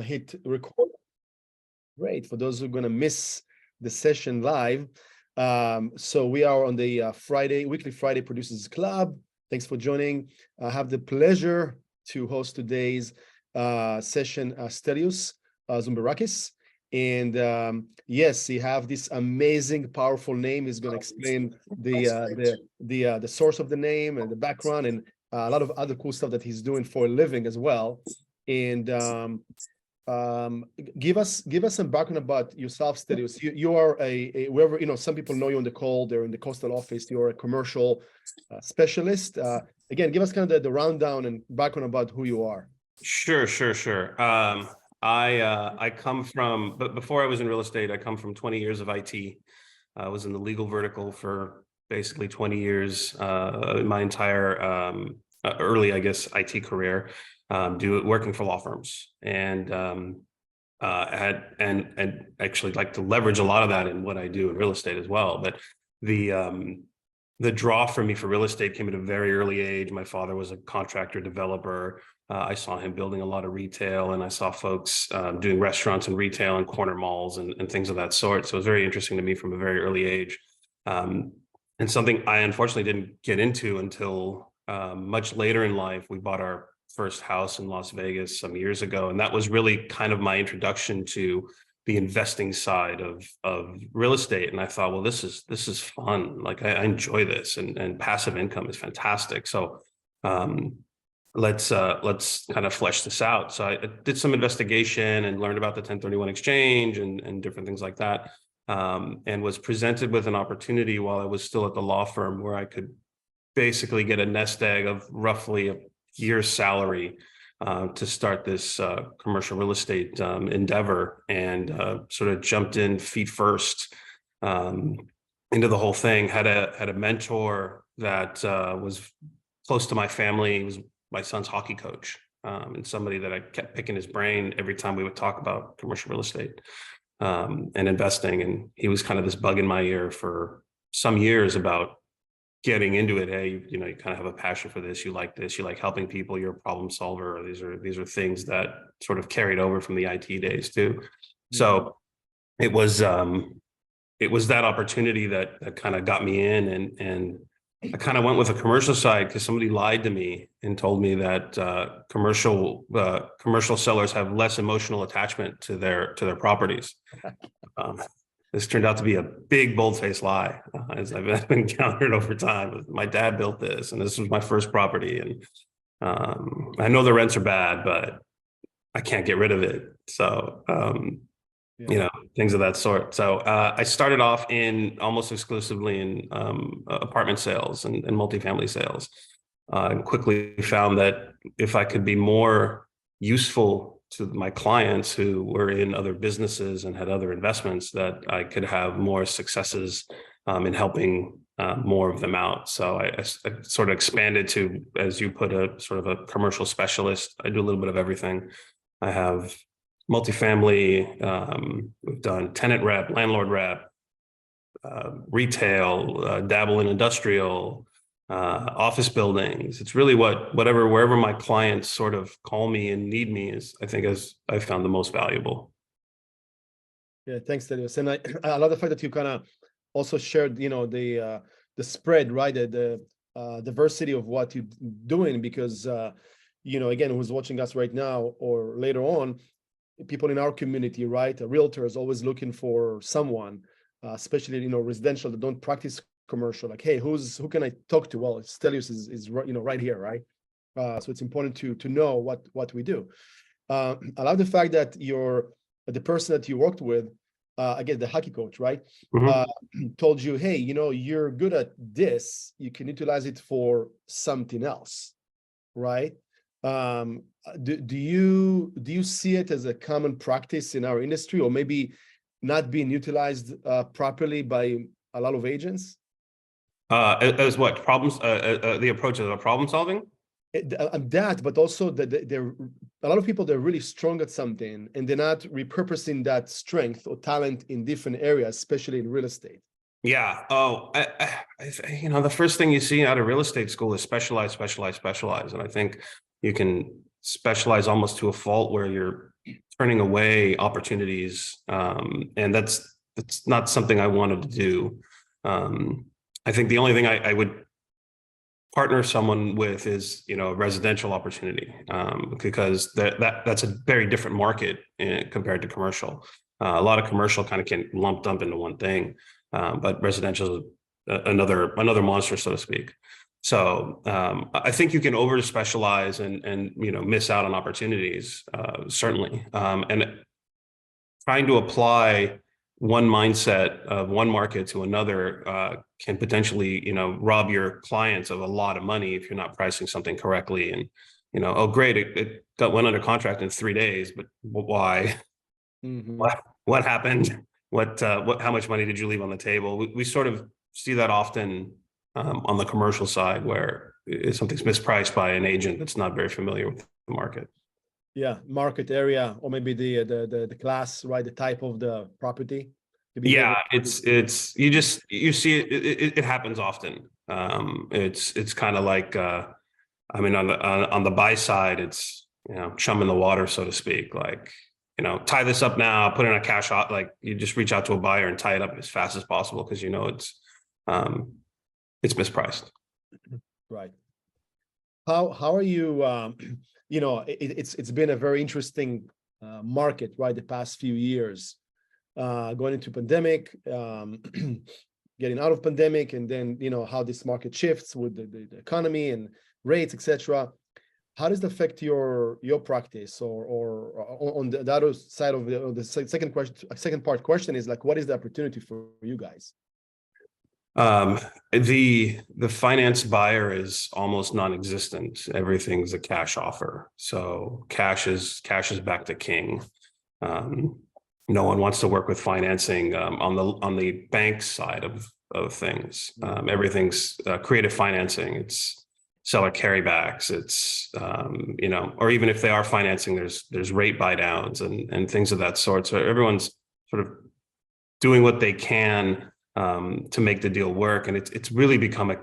Hit record. Great. For those who are going to miss the session live. So we are on the weekly Friday Producers Club. Thanks for joining. I have the pleasure to host today's session, Stelios Zoumberakis. And yes, he have this amazing, powerful name. He's going to explain the source of the name and the background and a lot of other cool stuff that he's doing for a living as well. And give us some background about yourself, Stelios. You are whoever, some people know you on the call. They're in the coastal office. You're a commercial specialist. Again, give us kind of the rundown and background about who you are. Sure. I come from, but before I was in real estate, I come from 20 years of IT. I was in the legal vertical for basically 20 years, my entire early, I guess, IT career, working for law firms, and actually like to leverage a lot of that in what I do in real estate as well. But the draw for me for real estate came at a very early age. My father was a contractor developer. I saw him building a lot of retail, and I saw folks doing restaurants and retail and corner malls and things of that sort. So it was very interesting to me from a very early age, and something I unfortunately didn't get into until much later in life. We bought our first house in Las Vegas some years ago, and that was really kind of my introduction to the investing side of real estate. And I thought, well, this is fun. Like I enjoy this, and passive income is fantastic. So let's kind of flesh this out. So I did some investigation and learned about the 1031 exchange and different things like that, and was presented with an opportunity while I was still at the law firm where I could basically get a nest egg of roughly a year's salary to start this commercial real estate endeavor, and sort of jumped in feet first into the whole thing. Had a mentor that was close to my family. He was my son's hockey coach, and somebody that I kept picking his brain every time we would talk about commercial real estate and investing. And he was kind of this bug in my ear for some years about getting into it. Hey, you kind of have a passion for this. You like this. You like helping people. You're a problem solver. These are things that sort of carried over from the IT days too. Mm-hmm. So it was that opportunity that kind of got me in, and I kind of went with a commercial side because somebody lied to me and told me that commercial sellers have less emotional attachment to their properties. This turned out to be a big, bold-faced lie, as I've encountered over time. My dad built this, and this was my first property. And I know the rents are bad, but I can't get rid of it. So, things of that sort. So I started off in almost exclusively in apartment sales and multifamily sales, and quickly found that if I could be more useful to my clients who were in other businesses and had other investments, that I could have more successes in helping more of them out. So I sort of expanded to, as you put, a sort of a commercial specialist. I do a little bit of everything. I have multifamily, we've done tenant rep, landlord rep, retail, dabble in industrial, office buildings. It's really wherever my clients sort of call me and need me is, I think, as I found the most valuable. Yeah, thanks, Stelios. And I love the fact that you kind of also shared, the spread, right? The diversity of what you're doing, because again, who's watching us right now or later on, people in our community, right? A realtor is always looking for someone, especially residential, that don't practice commercial. Like, hey, who can I talk to? Well, Stelios is right here, right? So it's important to know what we do. I love the fact that the person that you worked with, again, the hockey coach, right? Mm-hmm. Told you, hey, you're good at this. You can utilize it for something else, right? Do you see it as a common practice in our industry, or maybe not being utilized properly by a lot of agents? As what problems? The approach of problem solving. That, but also that a lot of people, they're really strong at something, and they're not repurposing that strength or talent in different areas, especially in real estate. Yeah. Oh, the first thing you see out of real estate school is specialize. And I think you can specialize almost to a fault where you're turning away opportunities, and that's not something I wanted to do. I think the only thing I would partner someone with is, a residential opportunity, because that's a very different market compared to commercial. A lot of commercial kind of can lump dump into one thing, but residential is another monster, so to speak. So I think you can over specialize and miss out on opportunities, certainly, and trying to apply one mindset of one market to another can potentially, rob your clients of a lot of money if you're not pricing something correctly. And, oh, great, it went under contract in 3 days, but why? Mhm. What happened? How much money did you leave on the table? We sort of see that often on the commercial side, where something's mispriced by an agent that's not very familiar with the market. Yeah, market area, or maybe the class, right? The type of the property. The Yeah, behavior. you see it happens often. It's kind of like I mean, on the buy side, it's, chum in the water, so to speak. Like, tie this up now, put in a cash out. Like, you just reach out to a buyer and tie it up as fast as possible because it's mispriced. Right. How are you? It's been a very interesting market, right? The past few years, going into pandemic, getting out of pandemic, and then how this market shifts with the economy and rates, etc. How does it affect your practice, or on the other side of the second question? Second part question is like, what is the opportunity for you guys? The finance buyer is almost non-existent. Everything's a cash offer. So cash is back to king. No one wants to work with financing on the bank side of things. Everything's creative financing. It's seller carrybacks. It's or even if they are financing, there's rate buy downs and things of that sort. So everyone's sort of doing what they can to make the deal work, and it's really become a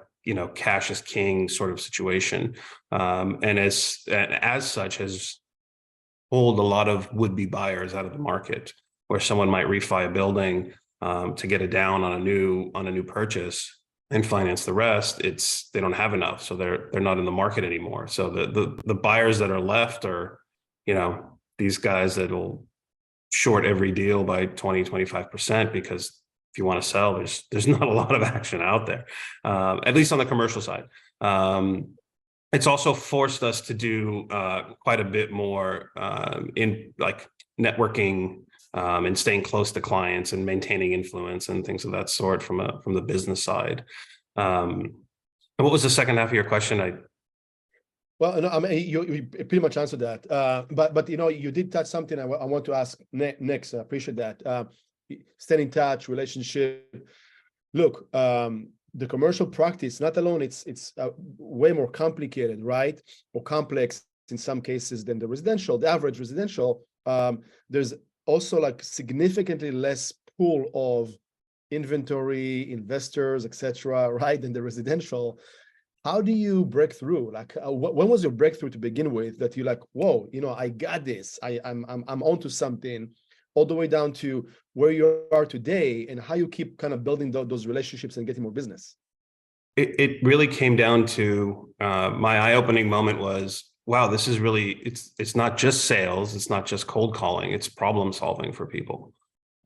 cash is king sort of situation, and as such has pulled a lot of would-be buyers out of the market, where someone might refi a building to get it down on a new purchase and finance the rest. They don't have enough, so they're not in the market anymore. So the buyers that are left are these guys that'll short every deal by 20-25%, because if you want to sell, there's not a lot of action out there, at least on the commercial side. It's also forced us to do quite a bit more in like networking and staying close to clients and maintaining influence and things of that sort from the business side. What was the second half of your question? Well, no, I mean, you pretty much answered that. But you did touch something I want to ask next. I appreciate that. Stay in touch, relationship. Look, the commercial practice, not alone, it's way more complicated, right? Or complex in some cases than the average residential. There's also like significantly less pool of inventory, investors, etc., right, than the residential. How do you break through? Like, when was your breakthrough to begin with that you're like, whoa, I got this. I'm onto something, all the way down to where you are today, and how you keep kind of building those relationships and getting more business? It really came down to my eye-opening moment was, wow, this is really, it's not just sales, it's not just cold calling, it's problem solving for people.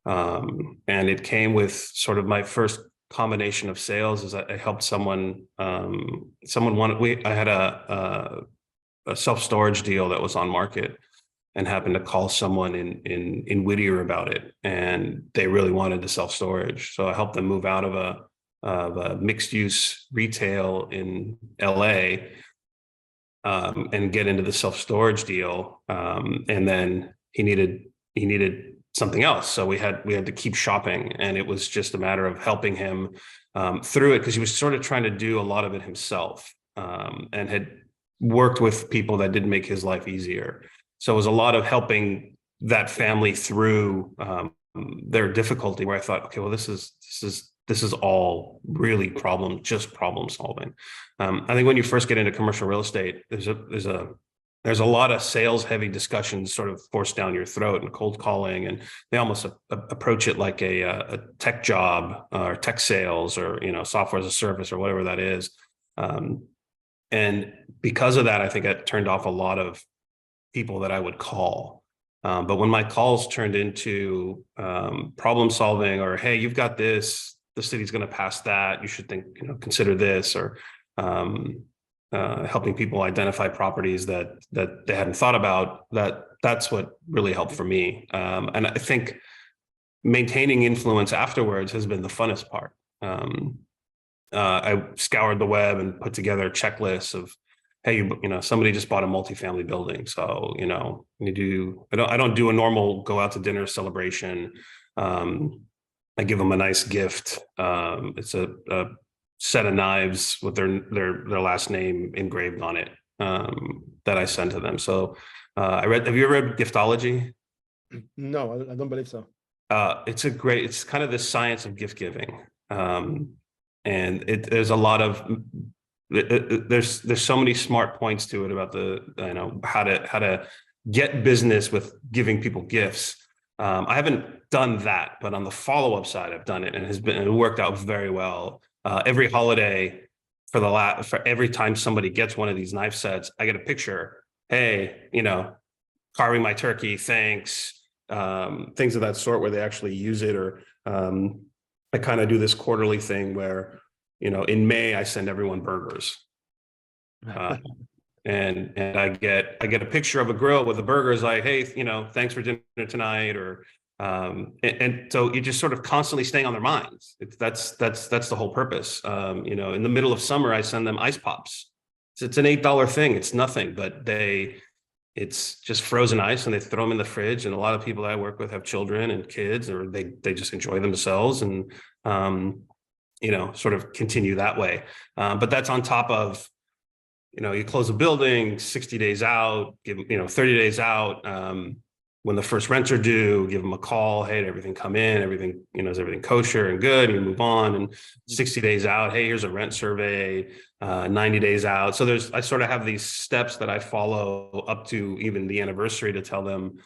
And it came with sort of my first combination of sales is I helped someone wanted, I had a self-storage deal that was on market, and happened to call someone in Whittier about it, and they really wanted the self-storage. So I helped them move out of a mixed-use retail in LA and get into the self-storage deal. And then he needed something else. So we had to keep shopping, and it was just a matter of helping him through it, because he was sort of trying to do a lot of it himself, and had worked with people that didn't make his life easier. So it was a lot of helping that family through their difficulty, where I thought, okay, well, this is all really problem solving. I think when you first get into commercial real estate, there's a there's a lot of sales heavy discussions sort of forced down your throat and cold calling, and they almost approach it like a tech job or tech sales or, software as a service or whatever that is. And because of that, I think it turned off a lot of people that I would call. But when my calls turned into problem solving, or, hey, you've got this, the city's going to pass that, you should think, consider this, or helping people identify properties that they hadn't thought about, that's what really helped for me. And I think maintaining influence afterwards has been the funnest part. I scoured the web and put together checklists of, hey, somebody just bought a multifamily building, so I don't do a normal go out to dinner celebration. I give them a nice gift. It's a set of knives with their last name engraved on it, that I send to them. So have you ever read Giftology? No, I don't believe so. It's kind of the science of gift giving. And there's a lot of, there's so many smart points to it about how to get business with giving people gifts. I haven't done that, but on the follow-up side, I've done it, and it worked out very well. Every holiday for every time somebody gets one of these knife sets, I get a picture. Hey, carving my turkey, thanks. Things of that sort where they actually use it. Or I kind of do this quarterly thing where, in May, I send everyone burgers. And I get a picture of a grill with the burgers, like, hey, thanks for dinner tonight, or and so you're just sort of constantly staying on their minds. That's the whole purpose. In the middle of summer, I send them ice pops. It's an $8 thing. It's nothing, but it's just frozen ice, and they throw them in the fridge. And a lot of people I work with have children and kids, or they just enjoy themselves, and sort of continue that way. But that's on top of, you close a building 60 days out, 30 days out. When the first rents are due, give them a call. Hey, did everything come in? Everything, is everything kosher and good? And you move on. And 60 days out, hey, here's a rent survey. 90 days out. So I sort of have these steps that I follow up to even the anniversary to tell them,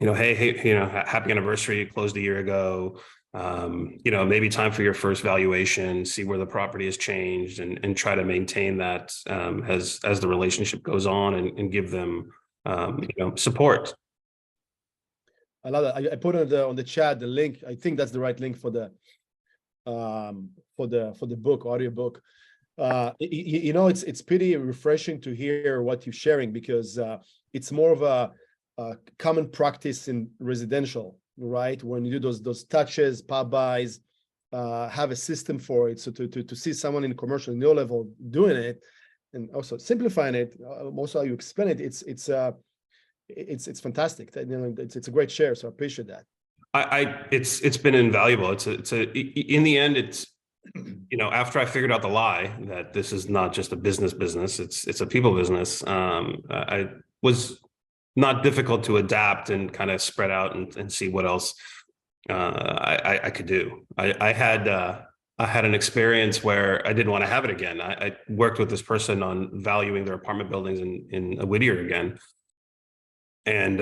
hey, happy anniversary. You closed a year ago. Maybe time for your first valuation, see where the property has changed, and try to maintain that as the relationship goes on, and give them support. I love that. I put on the chat the link. I think that's the right link for the book, audio book. It's pretty refreshing to hear what you're sharing, because it's more of a common practice in residential, right? When you do those touches, pop buys, have a system for it. So to see someone in commercial in your level doing it, and also simplifying it, also how you explain it, it's fantastic. It's a great share. So I appreciate that. It's been invaluable. In the end, it's, after I figured out the lie that this is not just a business, it's a people business. I was not difficult to adapt and kind of spread out and see what else I could do. I had an experience where I didn't want to have it again. I worked with this person on valuing their apartment buildings in Whittier again, and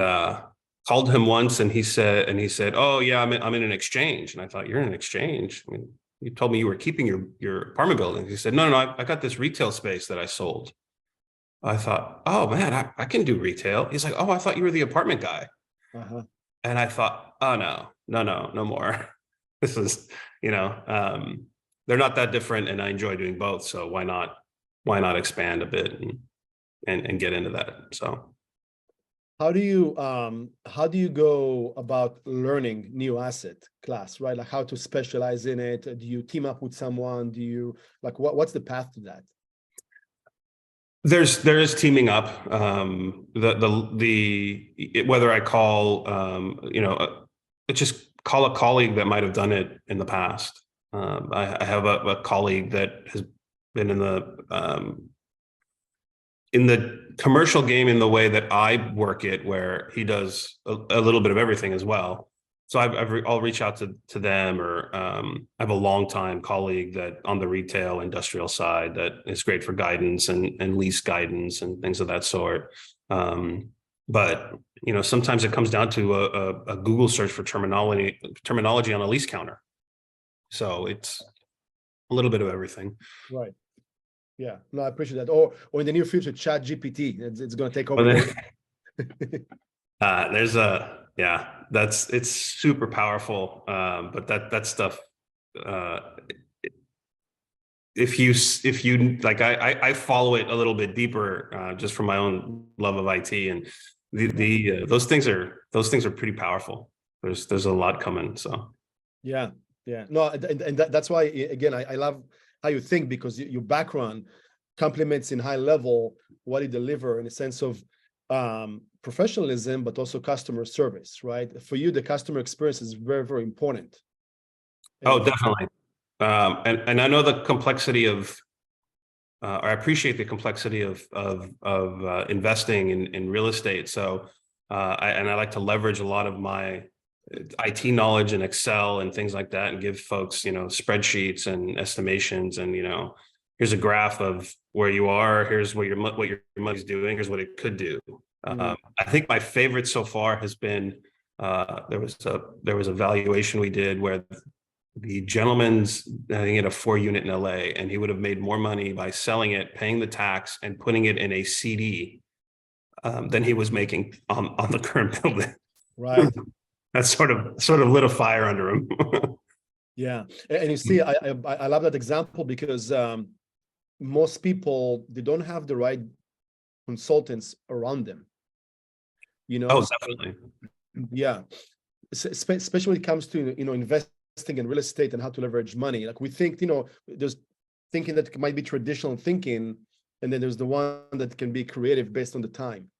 called him once, and he said, oh yeah, I'm in an exchange. And I thought, you're in an exchange? I mean, you told me you were keeping your apartment buildings. He said, no, I got this retail space that I sold. I thought, oh man, I can do retail. He's like, oh, I thought you were the apartment guy. Uh-huh. And I thought, oh no more. This is, they're not that different, and I enjoy doing both. So why not expand a bit and get into that? So how do you go about learning new asset class, right? Like how to specialize in it? Do you team up with someone? Do you what's the path to that? There is teaming up. Whether I call just call a colleague that might have done it in the past. I have a colleague that has been in the commercial game in the way that I work it, where he does a little bit of everything as well. So I'll reach out to them, or I have a longtime colleague that on the retail industrial side that is great for guidance and lease guidance and things of that sort. But sometimes it comes down to a Google search for terminology on a lease counter. So it's a little bit of everything. Right. Yeah. No, I appreciate that. Or in the near future, Chat GPT. It's going to take over. It's super powerful. But that stuff, if you like, I follow it a little bit deeper, just from my own love of IT, and those things are pretty powerful. There's a lot coming. So yeah. No, and that's why, again, I love how you think, because your background complements in high level what you deliver in a sense of professionalism, but also customer service, right? For you, the customer experience is very, very important. Oh, definitely. And I know the complexity of, or I appreciate the complexity of investing in real estate. So, I like to leverage a lot of my IT knowledge and Excel and things like that, and give folks, spreadsheets and estimations, and here's a graph of where you are. Here's what your money's doing. Here's what it could do. I think my favorite so far has been, there was a valuation we did where the gentleman's, I think, he had a 4-unit in LA, and he would have made more money by selling it, paying the tax, and putting it in a CD than he was making on the current building. Right. That sort of lit a fire under him. Yeah, and you see, I love that example, because most people, they don't have the right consultants around them. Oh, definitely. Yeah, especially when it comes to investing in real estate and how to leverage money. Like, we think, there's thinking that might be traditional thinking, and then there's the one that can be creative based on the time.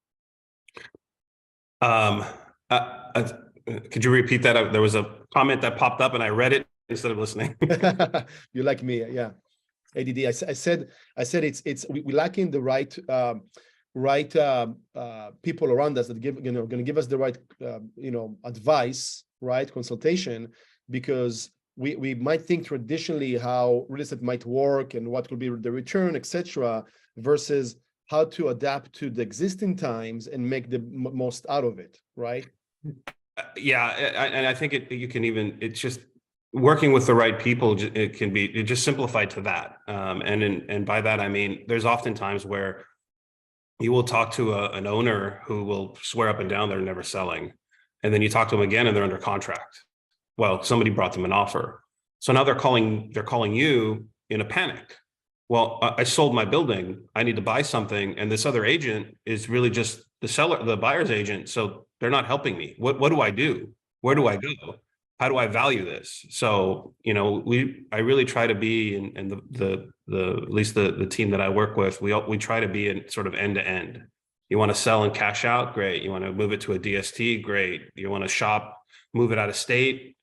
Could you repeat that? There was a comment that popped up and I read it instead of listening. You like me, yeah. ADD. I said we lacking the right people around us that going to give us the right advice, right, consultation, because we might think traditionally how real estate might work and what will be the return, etc., versus how to adapt to the existing times and make the most out of it, right? Yeah, and I think it's just working with the right people. It can be just simplified to that, and by that I mean there's often times where you will talk to an owner who will swear up and down they're never selling, and then you talk to them again and they're under contract. Well, somebody brought them an offer, so now they're calling you in a panic. Well, I sold my building, I need to buy something, and this other agent is really just the buyer's agent, so they're not helping me. What do I do? Where do I go? How do I value this? So, I really try to be, and the at least the team that I work with, we try to be in sort of end to end. You want to sell and cash out? Great. You want to move it to a DST? Great. You want to shop, move it out of state?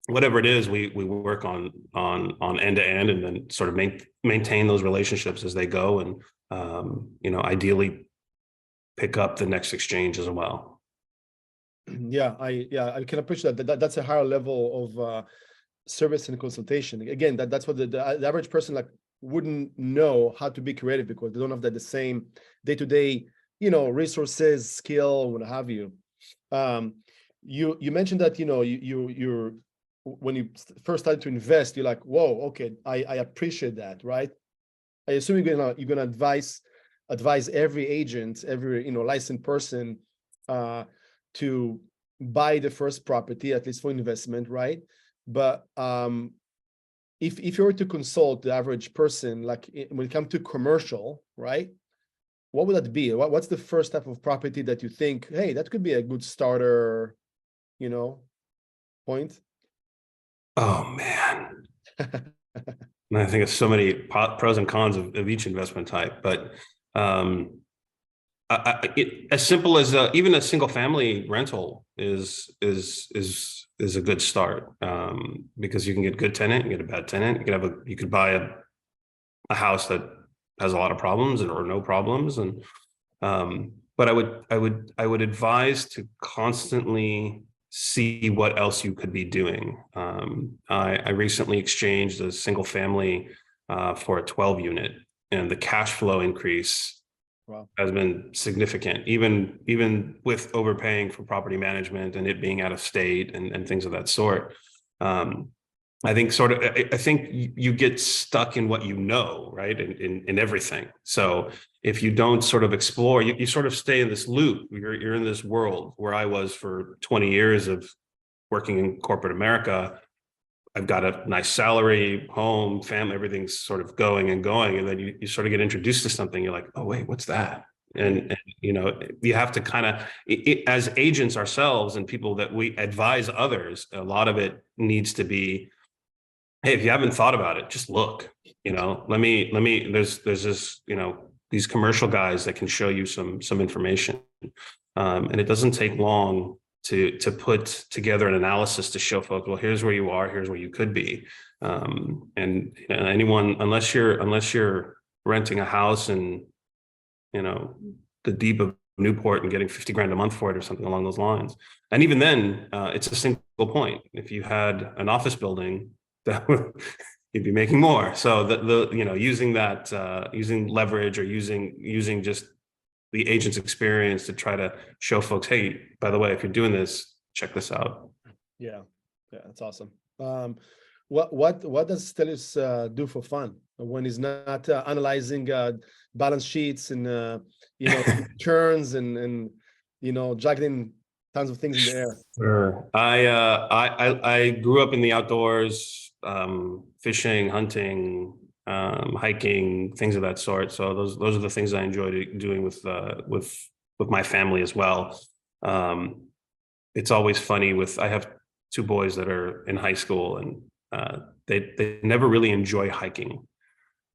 Whatever it is, we work on end to end, and then sort of maintain those relationships as they go, and ideally pick up the next exchange as well. Yeah, I can appreciate that. That's a higher level of service and consultation. Again, that's what the average person wouldn't know how to be creative, because they don't have the same day-to-day resources, skill, what have you. You mentioned that you're when you first started to invest, you're like, whoa, okay, I appreciate that, right? I assume you're gonna advise every agent, every licensed person to buy the first property, at least for investment, right? But if you were to consult the average person, when it comes to commercial, right, what would that be? What's the first type of property that you think, hey, that could be a good starter, point? Oh man. I think it's so many pros and cons of each investment type, but as simple as even a single family rental is a good start, because you can get a good tenant, you get a bad tenant, you could buy a house that has a lot of problems or no problems, and but I would advise to constantly see what else you could be doing. I recently exchanged a single family for a 12 unit, and the cash flow increase Wow. has been significant, even with overpaying for property management and it being out of state and things of that sort. I think I think you get stuck in what you know, right? In everything. So if you don't sort of explore, you sort of stay in this loop. You're in this world where I was for 20 years of working in corporate America. I've got a nice salary, home, family, everything's sort of going and going. And then you sort of get introduced to something. You're like, oh, wait, what's that? And you know, you have to kind of, as agents ourselves and people that we advise others, a lot of it needs to be, hey, if you haven't thought about it, just look, you know, there's this, you know, these commercial guys that can show you some information. And it doesn't take long to put together an analysis to show folks, well, here's where you are, here's where you could be. And you know, anyone, unless you're renting a house in, you know, the deep of Newport and getting 50 grand a month for it or something along those lines. And even then, it's a single point. If you had an office building, that you'd be making more. So the you know, using that, using leverage or using just the agent's experience to try to show folks, hey, by the way, if you're doing this, check this out. Yeah, that's awesome. What does Stelios do for fun when he's not analyzing balance sheets and you know, returns and you know, juggling tons of things in the air? Sure. I grew up in the outdoors, fishing, hunting, hiking, things of that sort. So those are the things I enjoy doing with my family as well. It's always funny I have two boys that are in high school, and they never really enjoy hiking.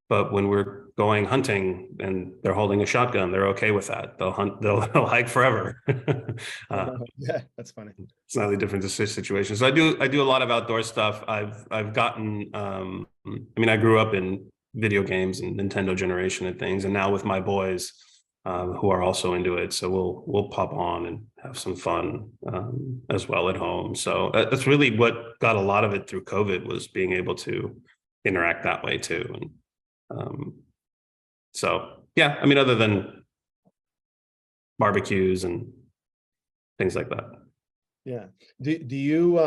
But when we're going hunting and they're holding a shotgun, they're okay with that. They'll hunt, they'll hike forever. Yeah, that's funny. Slightly different situation. So I do a lot of outdoor stuff. I've gotten, I mean, I grew up in video games and Nintendo generation and things, and now with my boys, who are also into it. So we'll pop on and have some fun, as well at home. So that's really what got a lot of it through COVID, was being able to interact that way too. And, so yeah, I mean, other than barbecues and things like that. Yeah. Do you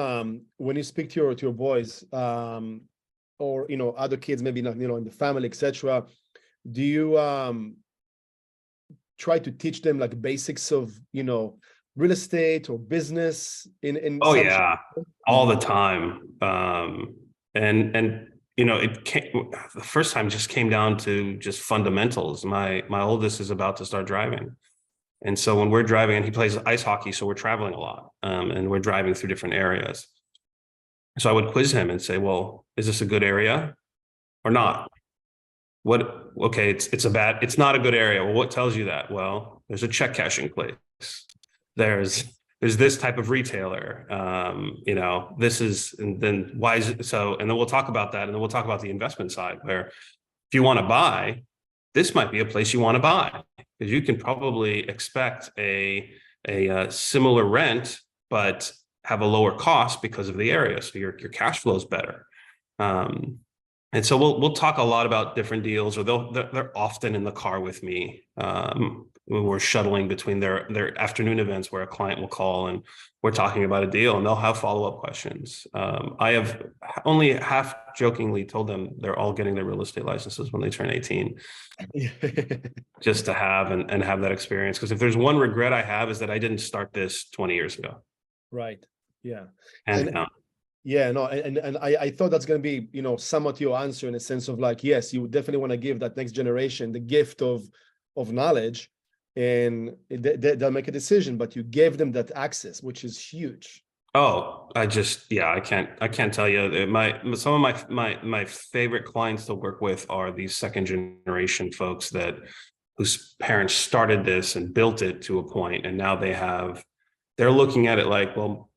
when you speak to your boys, or you know, other kids, maybe not, you know, in the family, etc., do you try to teach them like basics of, you know, real estate or business in Oh some yeah, all the time. And you know, the first time just came down to just fundamentals. My oldest is about to start driving. And so when we're driving, and he plays ice hockey, so we're traveling a lot, and we're driving through different areas. So I would quiz him and say, well, is this a good area or not? Okay, it's not a good area. Well, what tells you that? Well, there's a check cashing place. There's this type of retailer. You know, and then why is it so? And then we'll talk about that. And then we'll talk about the investment side, where if you want to buy, this might be a place you want to buy, because you can probably expect a similar rent, but have a lower cost because of the area. So your cash flow is better. And so we'll talk a lot about different deals, or they're often in the car with me, when we're shuttling between their afternoon events where a client will call and we're talking about a deal, and they'll have follow-up questions. I have only half jokingly told them they're all getting their real estate licenses when they turn 18, just to have and have that experience. Because if there's one regret I have, is that I didn't start this 20 years ago. Right. Yeah. And yeah, no, and I thought that's going to be, you know, somewhat your answer, in a sense of like, yes, you definitely want to give that next generation the gift of knowledge, and they'll make a decision, but you gave them that access, which is huge. oh, I can't tell you. Some of my favorite clients to work with are these second generation folks whose parents started this and built it to a point, and now they're looking at it like, well,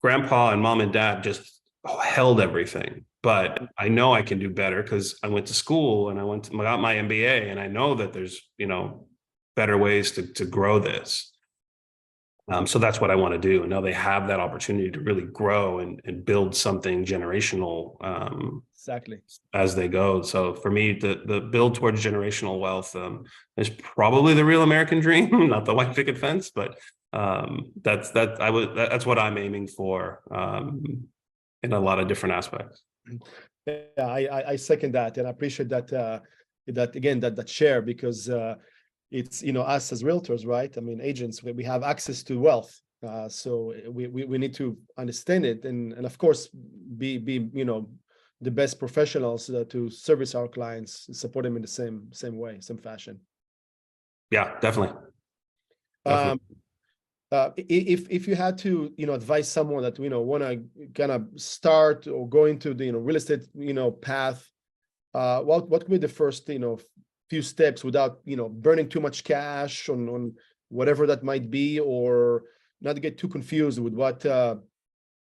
grandpa and mom and dad just held everything, but I know I can do better because I went to school and got my MBA, and I know that there's, you know, better ways to grow this. So that's what I want to do. And now they have that opportunity to really grow and build something generational Exactly. as they go. So for me, the build towards generational wealth is probably the real American dream, not the white picket fence, but that's what I'm aiming for in a lot of different aspects. Yeah, I second that, and I appreciate that that again that share, because it's, you know, us as realtors, right? I mean, agents, we have access to wealth, so we need to understand it, and of course be you know, the best professionals to service our clients, support them in the same way, same fashion. Yeah, definitely. Um, Definitely. if you had to, you know, advise someone that, you know, want to kind of start or go into the, you know, real estate, you know, path, what could be the first, you know, few steps without, you know, burning too much cash on whatever that might be, or not to get too confused with what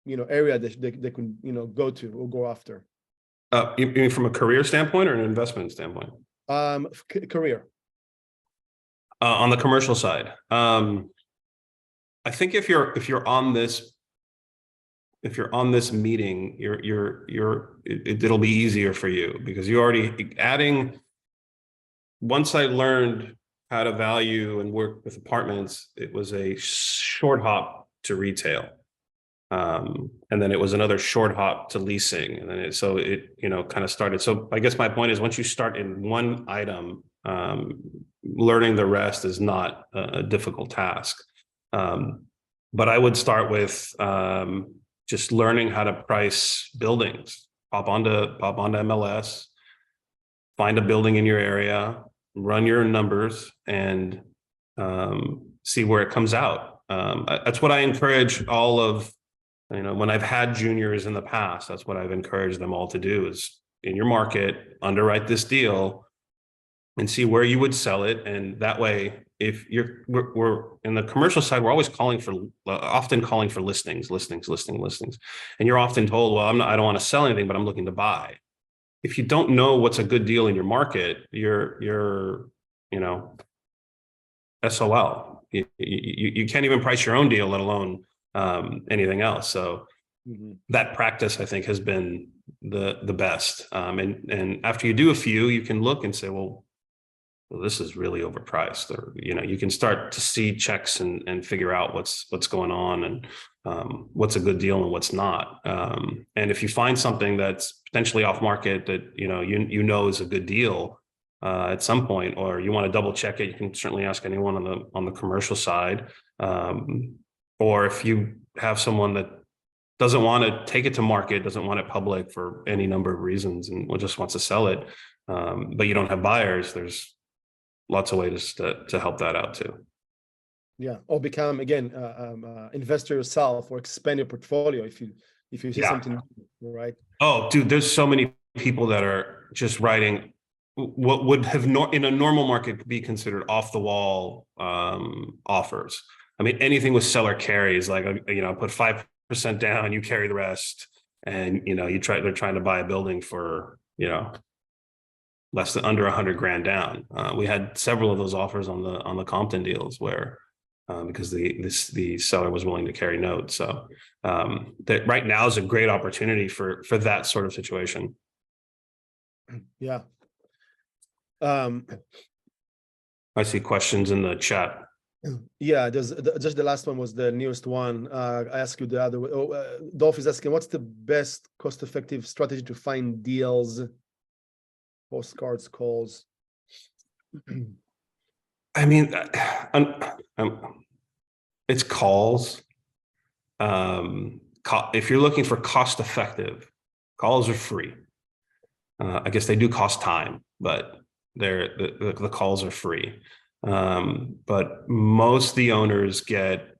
you know, area they can, you know, go to or go after? You mean from a career standpoint or an investment standpoint? Career. On the commercial side, I think if you're on this meeting, it'll be easier for you because you already adding. Once I learned how to value and work with apartments, it was a short hop to retail. And then it was another short hop to leasing. And then it you know, kind of started. So I guess my point is once you start in one item, learning the rest is not a difficult task. But I would start with just learning how to price buildings. Pop onto MLS, find a building in your area, run your numbers, and see where it comes out. That's what I encourage all of, you know, when I've had juniors in the past, that's what I've encouraged them all to do is in your market, underwrite this deal and see where you would sell it. And that way, if we're in the commercial side, we're always often calling for listings. And you're often told, well, I don't want to sell anything, but I'm looking to buy. If you don't know what's a good deal in your market, you're you know, SOL. You can't even price your own deal, let alone anything else. So that practice, I think, has been the best. And after you do a few, you can look and say, well, this is really overpriced, or, you know, you can start to see checks and figure out what's going on and what's a good deal and what's not. And if you find something that's potentially off market that, you know, is a good deal at some point, or you want to double check it, you can certainly ask anyone on the commercial side. Or if you have someone that doesn't want to take it to market, doesn't want it public for any number of reasons, and just wants to sell it, but you don't have buyers, there's lots of ways to help that out too. Yeah, or become again investor yourself, or expand your portfolio if you see something, right? Oh, dude, there's so many people that are just writing what would have in a normal market be considered off the wall offers. I mean, anything with seller carries, like, you know, put 5% down, you carry the rest, and, you know, they're trying to buy a building for, you know, less than under 100 grand down. We had several of those offers on the Compton deals where because the seller was willing to carry notes. So that right now is a great opportunity for that sort of situation. Yeah. I see questions in the chat. Yeah, just the last one was the newest one. I asked you the other way. Dolph is asking, what's the best cost-effective strategy to find deals, postcards, calls? I mean, it's calls. If you're looking for cost-effective, calls are free. I guess they do cost time, but the calls are free. But most of the owners get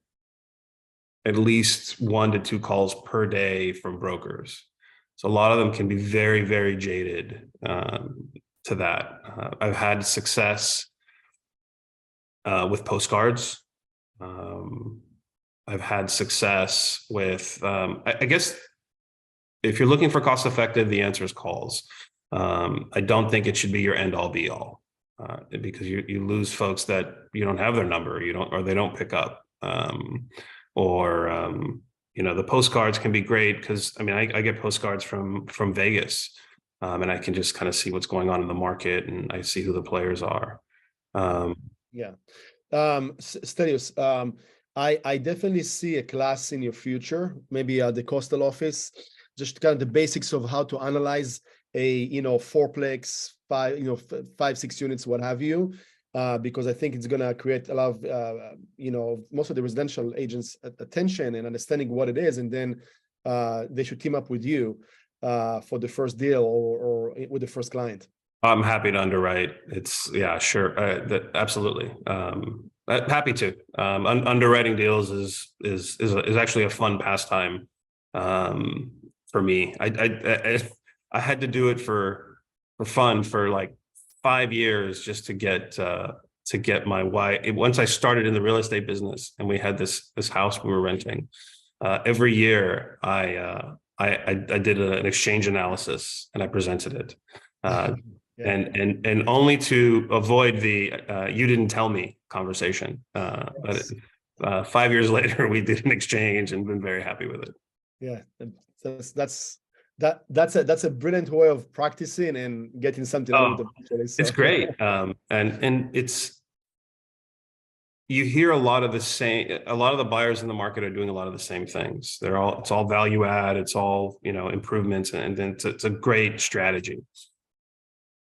at least 1 to 2 calls per day from brokers. So a lot of them can be very, very jaded to that. I've had success with postcards. I've had success with, I guess, if you're looking for cost effective, the answer is calls. I don't think it should be your end all be all because you lose folks that you don't have their number, or they don't pick up. The postcards can be great because I get postcards from Vegas, and I can just kind of see what's going on in the market, and I see who the players are. Stelios, I definitely see a class in your future, maybe the coastal office, just kind of the basics of how to analyze a fourplex, 5-6 units, what have you, because I think it's going to create a lot of most of the residential agents' attention and understanding what it is, and then they should team up with you for the first deal or with the first client. I'm happy to underwrite. Sure. Absolutely. Happy to. Underwriting deals is actually a fun pastime for me. I had to do it for fun for like 5 years just to get my wife. Once I started in the real estate business and we had this house we were renting, every year I did an exchange analysis and I presented it. And only to avoid the you didn't tell me conversation. But 5 years later, we did an exchange and been very happy with it. Yeah, that's a brilliant way of practicing and getting something out of it eventually. So. It's great. And it's, you hear a lot of the buyers in the market are doing a lot of the same things. It's all value add, it's all, improvements, and then it's a great strategy.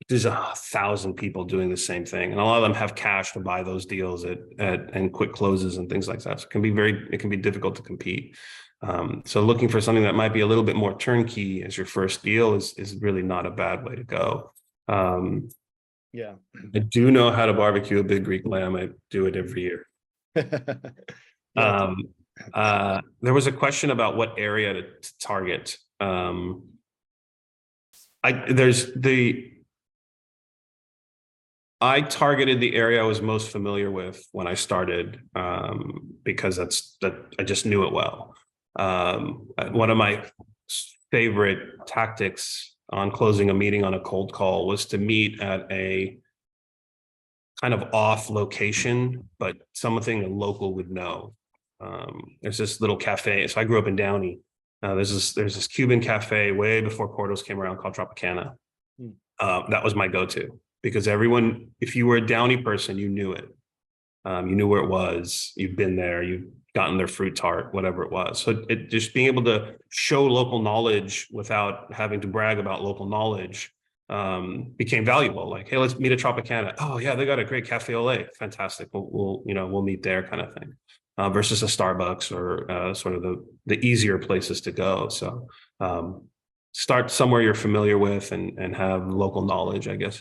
There's 1,000 people doing the same thing, and a lot of them have cash to buy those deals and quick closes and things like that. So it can be difficult to compete. So looking for something that might be a little bit more turnkey as your first deal is really not a bad way to go. I do know how to barbecue a big Greek lamb. I do it every year. There was a question about what area to target. I targeted the area I was most familiar with when I started, because I just knew it well. One of my favorite tactics on closing a meeting on a cold call was to meet at a kind of off location, but something a local would know. There's this little cafe. So I grew up in Downey. There's this Cuban cafe way before Portos came around called Tropicana. That was my go-to. Because everyone, if you were a Downey person, you knew it. You knew where it was. You've been there. You've gotten their fruit tart, whatever it was. So just being able to show local knowledge without having to brag about local knowledge became valuable. Like, hey, let's meet at Tropicana. Oh yeah, they got a great cafe au lait. Fantastic. We'll meet there, kind of thing. Versus a Starbucks or sort of the easier places to go. So. Start somewhere you're familiar with and have local knowledge, I guess,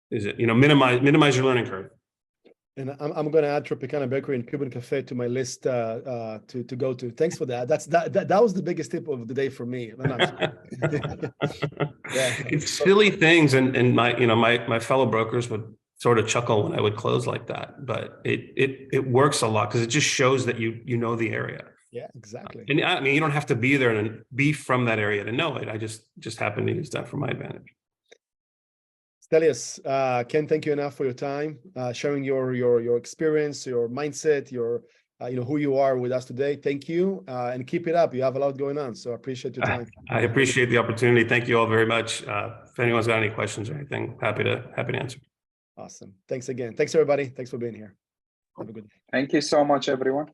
minimize your learning curve. And I'm going to add Tropicana Bakery and Cuban Cafe to my list to go to. Thanks for that. That was the biggest tip of the day for me. It's silly things, and my fellow brokers would sort of chuckle when I would close like that, but it works a lot because it just shows that you know the area. Yeah, exactly. And I mean, you don't have to be there and be from that area to know it. I just happen to use that for my advantage. Stelios, can't thank you enough for your time, sharing your experience, your mindset, your who you are with us today. Thank you, and keep it up. You have a lot going on, so I appreciate your time. I appreciate the opportunity. Thank you all very much. If anyone's got any questions or anything, happy to answer. Awesome. Thanks again. Thanks everybody. Thanks for being here. Have a good day. Thank you so much, everyone.